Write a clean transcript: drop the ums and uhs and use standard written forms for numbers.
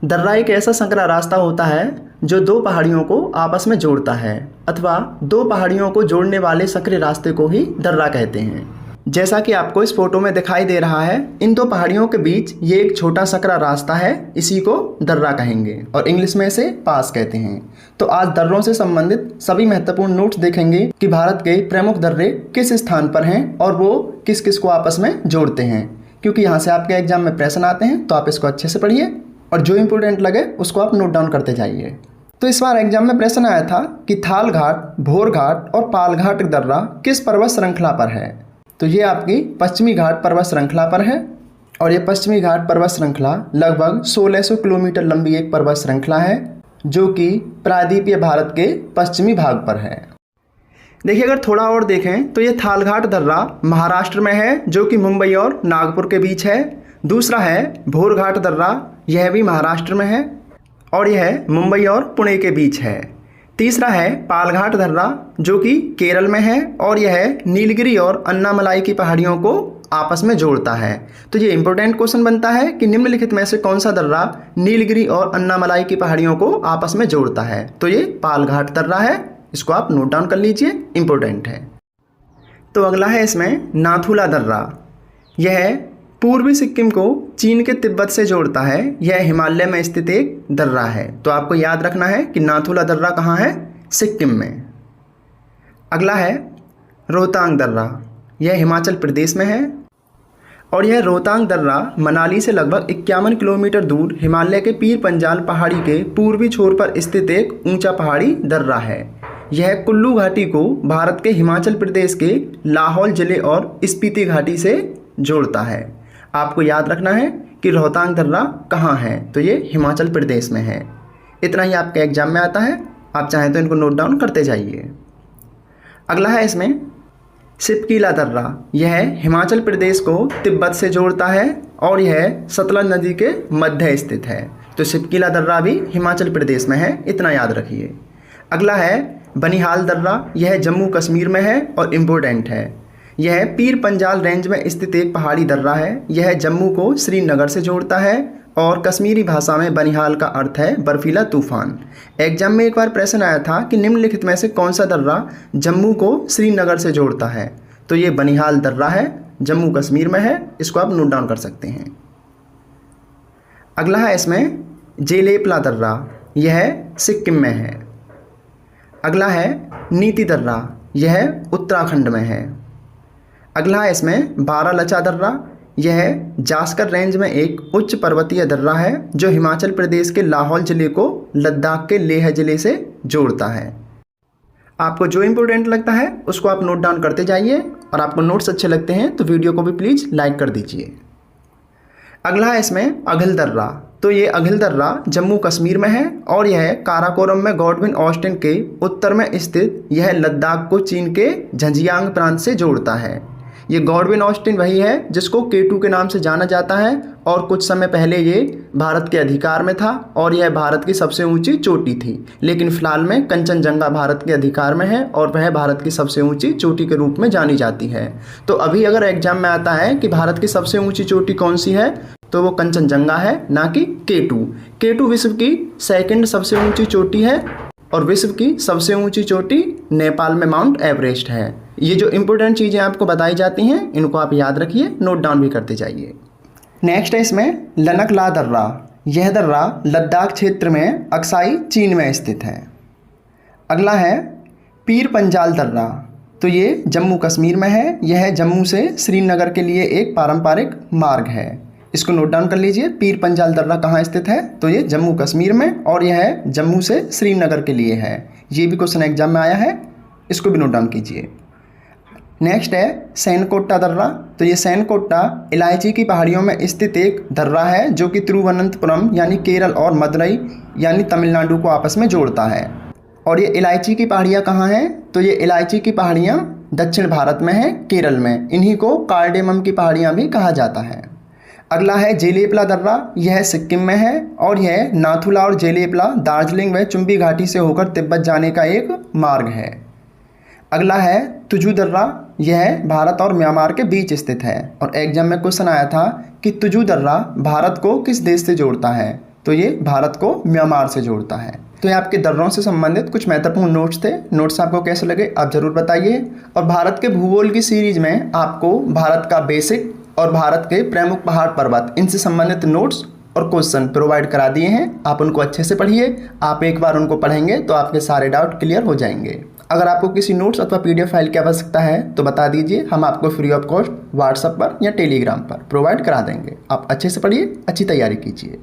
दर्रा एक ऐसा संकरा रास्ता होता है जो दो पहाड़ियों को आपस में जोड़ता है, अथवा दो पहाड़ियों को जोड़ने वाले संकरे रास्ते को ही दर्रा कहते हैं। जैसा कि आपको इस फोटो में दिखाई दे रहा है, इन दो पहाड़ियों के बीच ये एक छोटा संकरा रास्ता है, इसी को दर्रा कहेंगे और इंग्लिश में इसे पास कहते हैं। तो आज दर्रों से संबंधित सभी महत्वपूर्ण नोट्स देखेंगे कि भारत के प्रमुख दर्रे किस स्थान पर हैं और वो किस किस को आपस में जोड़ते हैं, क्योंकि यहाँ से आपके एग्जाम में प्रश्न आते हैं। तो आप इसको अच्छे से पढ़िए और जो इंपॉर्टेंट लगे उसको आप नोट डाउन करते जाइए। तो इस बार एग्जाम में प्रश्न आया था कि थाल घाट, भोर घाट और पाल घाट दर्रा किस पर्वत श्रृंखला पर है। तो ये आपकी पश्चिमी घाट पर्वत श्रृंखला पर है और ये पश्चिमी घाट पर्वत श्रृंखला लगभग 1600 किलोमीटर लंबी एक पर्वत श्रृंखला है जो कि प्रायद्वीपीय भारत के पश्चिमी भाग पर है। देखिए, अगर थोड़ा और देखें तो ये थालघाट दर्रा महाराष्ट्र में है जो कि मुंबई और नागपुर के बीच है। दूसरा है भोरघाट दर्रा, यह भी महाराष्ट्र में है और यह मुंबई और पुणे के बीच है। तीसरा है पालघाट दर्रा जो कि केरल में है और यह नीलगिरी और अन्नामलाई की पहाड़ियों को आपस में जोड़ता है। तो ये इंपॉर्टेंट क्वेश्चन बनता है कि निम्नलिखित में से कौन सा दर्रा नीलगिरी और अन्नामलाई की पहाड़ियों को आपस में जोड़ता है। तो ये पालघाट दर्रा है, इसको आप नोट डाउन कर लीजिए, इंपॉर्टेंट है। तो अगला है इसमें नाथुला दर्रा। यह पूर्वी सिक्किम को चीन के तिब्बत से जोड़ता है। यह हिमालय में स्थित एक दर्रा है। तो आपको याद रखना है कि नाथुला दर्रा कहाँ है, सिक्किम में। अगला है रोहतांग दर्रा, यह हिमाचल प्रदेश में है और यह रोहतांग दर्रा मनाली से लगभग 51 किलोमीटर दूर हिमालय के पीर पंजाल पहाड़ी के पूर्वी छोर पर स्थित एक ऊंचा पहाड़ी दर्रा है। यह कुल्लू घाटी को भारत के हिमाचल प्रदेश के लाहौल जिले और स्पीति घाटी से जोड़ता है। आपको याद रखना है कि रोहतांग दर्रा कहाँ है, तो ये हिमाचल प्रदेश में है। इतना ही आपके एग्जाम में आता है, आप चाहें तो इनको नोट डाउन करते जाइए। अगला है इसमें सिपकीला दर्रा। यह हिमाचल प्रदेश को तिब्बत से जोड़ता है और यह सतलज नदी के मध्य स्थित है। तो सिपकीला दर्रा भी हिमाचल प्रदेश में है, इतना याद रखिए। अगला है बनिहाल दर्रा, यह जम्मू कश्मीर में है और इम्पोर्टेंट है। यह पीर पंजाल रेंज में स्थित एक पहाड़ी दर्रा है। यह जम्मू को श्रीनगर से जोड़ता है और कश्मीरी भाषा में बनिहाल का अर्थ है बर्फीला तूफान। एग्जाम में एक बार प्रश्न आया था कि निम्नलिखित में से कौन सा दर्रा जम्मू को श्रीनगर से जोड़ता है। तो ये बनिहाल दर्रा है, जम्मू कश्मीर में है, इसको आप नोट डाउन कर सकते हैं। अगला है इसमें जेलेपला दर्रा, यह सिक्किम में है। अगला है नीति दर्रा, यह उत्तराखंड में है। अगला है इसमें बारालचा दर्रा, यह जास्कर रेंज में एक उच्च पर्वतीय दर्रा है जो हिमाचल प्रदेश के लाहौल जिले को लद्दाख के लेह जिले से जोड़ता है। आपको जो इंपॉर्टेंट लगता है उसको आप नोट डाउन करते जाइए और आपको नोट्स अच्छे लगते हैं तो वीडियो को भी प्लीज़ लाइक कर दीजिए। अगला है इसमें अघिल दर्रा। तो ये अघिल दर्रा जम्मू कश्मीर में है और यह काराकोरम में गॉडविन ऑस्टिन के उत्तर में स्थित यह लद्दाख को चीन के झंजियांग प्रांत से जोड़ता है। ये गॉडविन ऑस्टिन वही है जिसको K2 के नाम से जाना जाता है और कुछ समय पहले ये भारत के अधिकार में था और यह भारत की सबसे ऊंची चोटी थी, लेकिन फिलहाल में कंचनजंगा भारत के अधिकार में है और वह भारत की सबसे ऊंची चोटी के रूप में जानी जाती है। तो अभी अगर एग्जाम में आता है कि भारत की सबसे ऊंची चोटी कौन सी है, तो वो कंचनजंगा है, ना कि K2। K2 विश्व की सेकंड सबसे ऊंची चोटी है और विश्व की सबसे ऊंची चोटी नेपाल में माउंट एवरेस्ट है। ये जो इंपॉर्टेंट चीज़ें आपको बताई जाती हैं इनको आप याद रखिए, नोट डाउन भी करते जाइए। नेक्स्ट है इसमें लनकला दर्रा। यह दर्रा लद्दाख क्षेत्र में अक्साई चीन में स्थित है। अगला है पीर पंजाल दर्रा। तो ये जम्मू कश्मीर में है। यह जम्मू से श्रीनगर के लिए एक पारंपरिक मार्ग है, इसको नोट डाउन कर लीजिए। पीर पंजाल दर्रा कहाँ स्थित है, तो ये जम्मू कश्मीर में और यह जम्मू से श्रीनगर के लिए है। ये भी क्वेश्चन एग्जाम में आया है, इसको भी नोट डाउन कीजिए। नेक्स्ट है सैनकोट्टा दर्रा। तो ये सैनकोट्टा इलायची की पहाड़ियों में स्थित एक दर्रा है जो कि तिरुवनंतपुरम यानी केरल और मदुरई यानी तमिलनाडु को आपस में जोड़ता है। और ये इलायची की पहाड़ियाँ कहाँ हैं, तो ये इलायची की पहाड़ियाँ दक्षिण भारत में हैं, केरल में। इन्हीं को कार्डेमम की पहाड़ियाँ भी कहा जाता है। अगला है जेलेपला दर्रा। यह सिक्किम में है और यह नाथुला और जेलेपला दार्जिलिंग व चुंबी घाटी से होकर तिब्बत जाने का एक मार्ग है। अगला है तुजू दर्रा। यह भारत और म्यांमार के बीच स्थित है और एग्जाम में क्वेश्चन आया था कि तुजू दर्रा भारत को किस देश से जोड़ता है, तो ये भारत को म्यांमार से जोड़ता है। तो ये आपके दर्रों से संबंधित कुछ महत्वपूर्ण नोट्स थे। नोट्स आपको कैसे लगे आप ज़रूर बताइए। और भारत के भूगोल की सीरीज में आपको भारत का बेसिक और भारत के प्रमुख पहाड़ पर्वत इनसे संबंधित नोट्स और क्वेश्चन प्रोवाइड करा दिए हैं। आप उनको अच्छे से पढ़िए। आप एक बार उनको पढ़ेंगे तो आपके सारे डाउट क्लियर हो जाएंगे। अगर आपको किसी नोट्स अथवा PDF फाइल की आवश्यकता है तो बता दीजिए, हम आपको फ्री ऑफ कॉस्ट व्हाट्सएप पर या टेलीग्राम पर प्रोवाइड करा देंगे। आप अच्छे से पढ़िए, अच्छी तैयारी कीजिए।